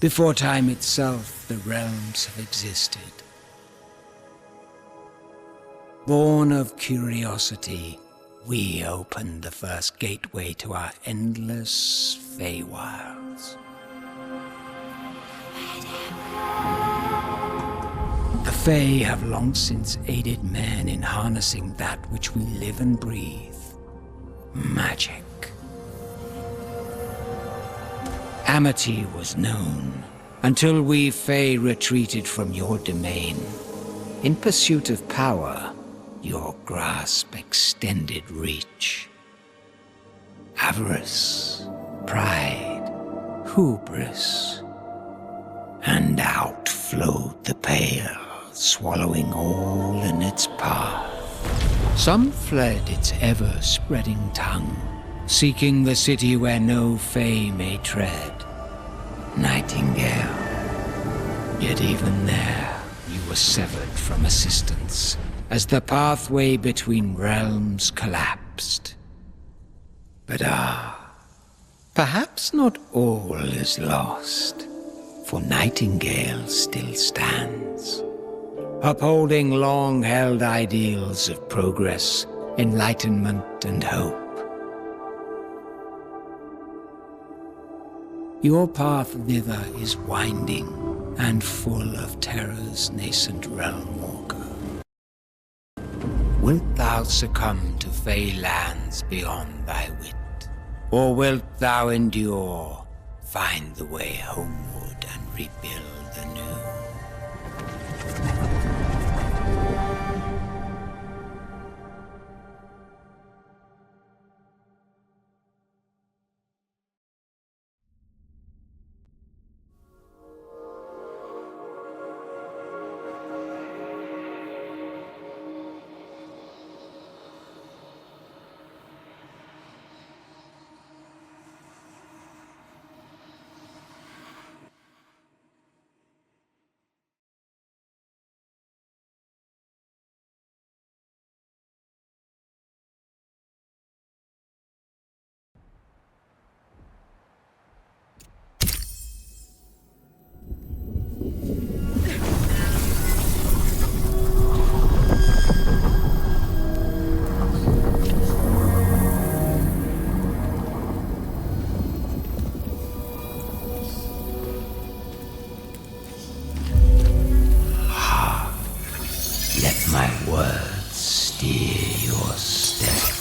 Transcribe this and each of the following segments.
Before time itself, the realms have existed. Born of curiosity, we opened the first gateway to our endless Feywilds. The Fey have long since aided man in harnessing that which we live and breathe. Magic. Amity was known, until we Fey retreated from your domain. In pursuit of power, your grasp extended reach. Avarice, pride, hubris, and out flowed the Pale, swallowing all in its path. Some fled its ever-spreading tongue, seeking the city where no Fey may tread. Nightingale. Yet even there, you were severed from assistance, as the pathway between realms collapsed. But perhaps not all is lost, for Nightingale still stands, upholding long-held ideals of progress, enlightenment, and hope. Your path thither is winding and full of terror's nascent realm walker. Wilt thou succumb to Fey lands beyond thy wit? Or wilt thou endure, find the way homeward and rebuild anew? My words steer your steps.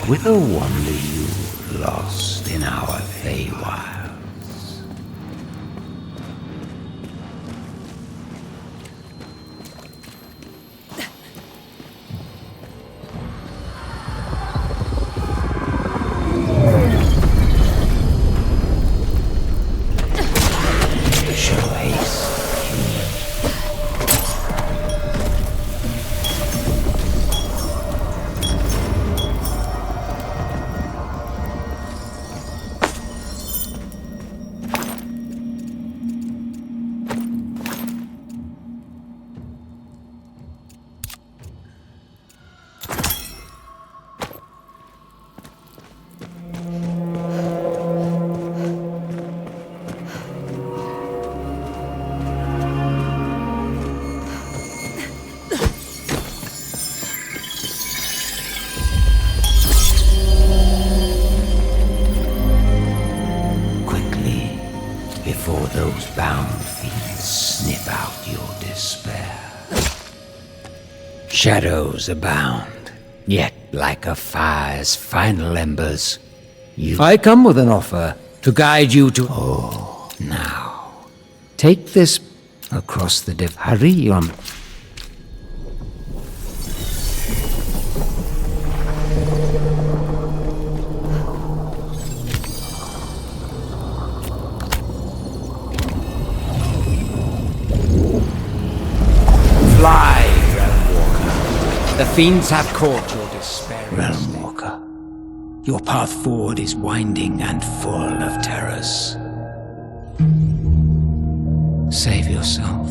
Whither wander you, lost in our Feywilds? Show haste. Before those bound feet sniff out your despair. Shadows abound, yet like a fire's final embers, I come with an offer to guide you to... Oh, now, take this across the Hurry on. Fly, Realm Walker. The fiends have caught your despairing Realm Walker, your path forward is winding and full of terrors. Save yourself.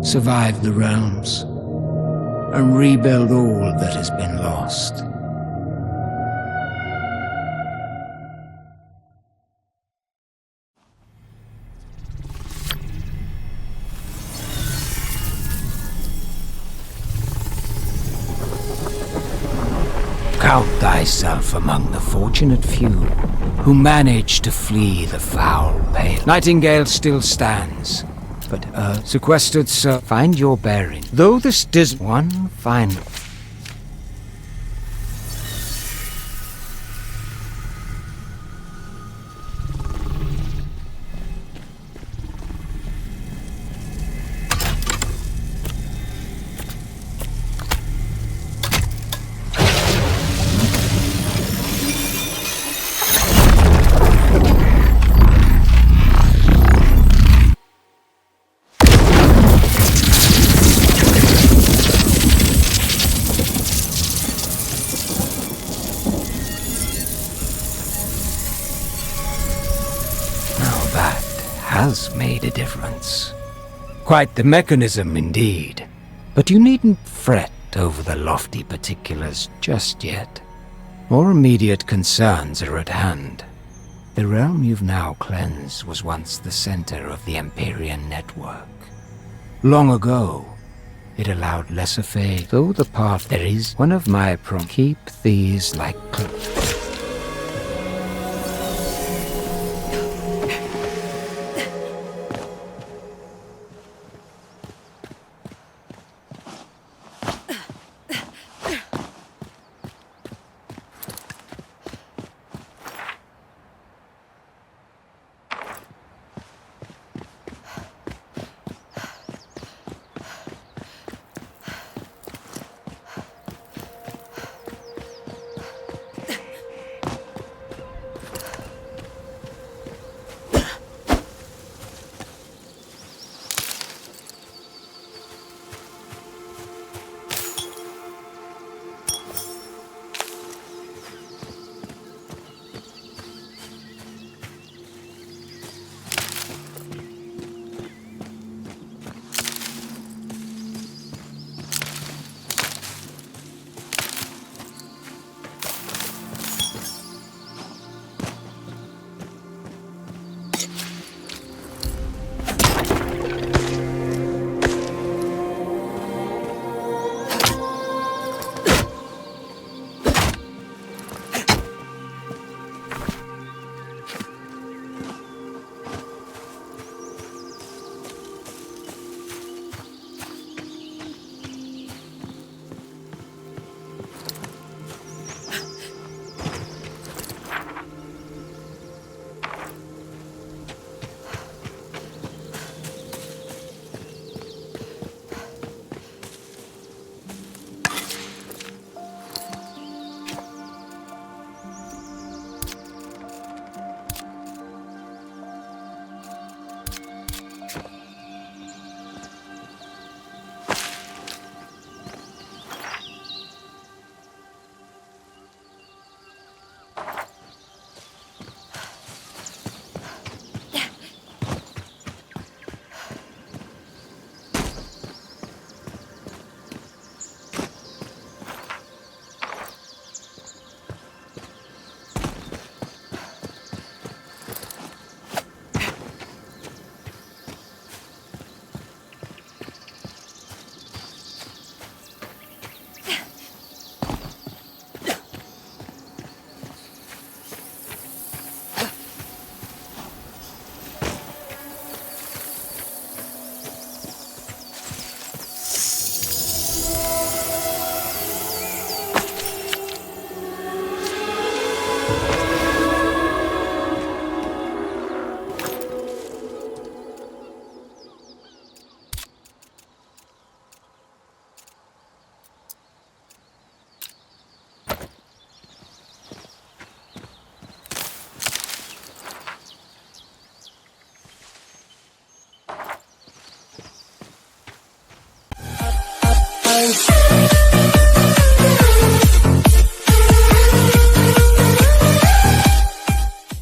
Survive the realms. And rebuild all that has been lost. Count thyself among the fortunate few who managed to flee the foul pale. Nightingale still stands, but sequestered, sir. Find your bearing. Though this does one final. That has made a difference. Quite the mechanism indeed. But you needn't fret over the lofty particulars just yet. More immediate concerns are at hand. The realm you've now cleansed was once the center of the Empyrean network. Long ago, it allowed lesser fate, though the path there is one of my keep these like mind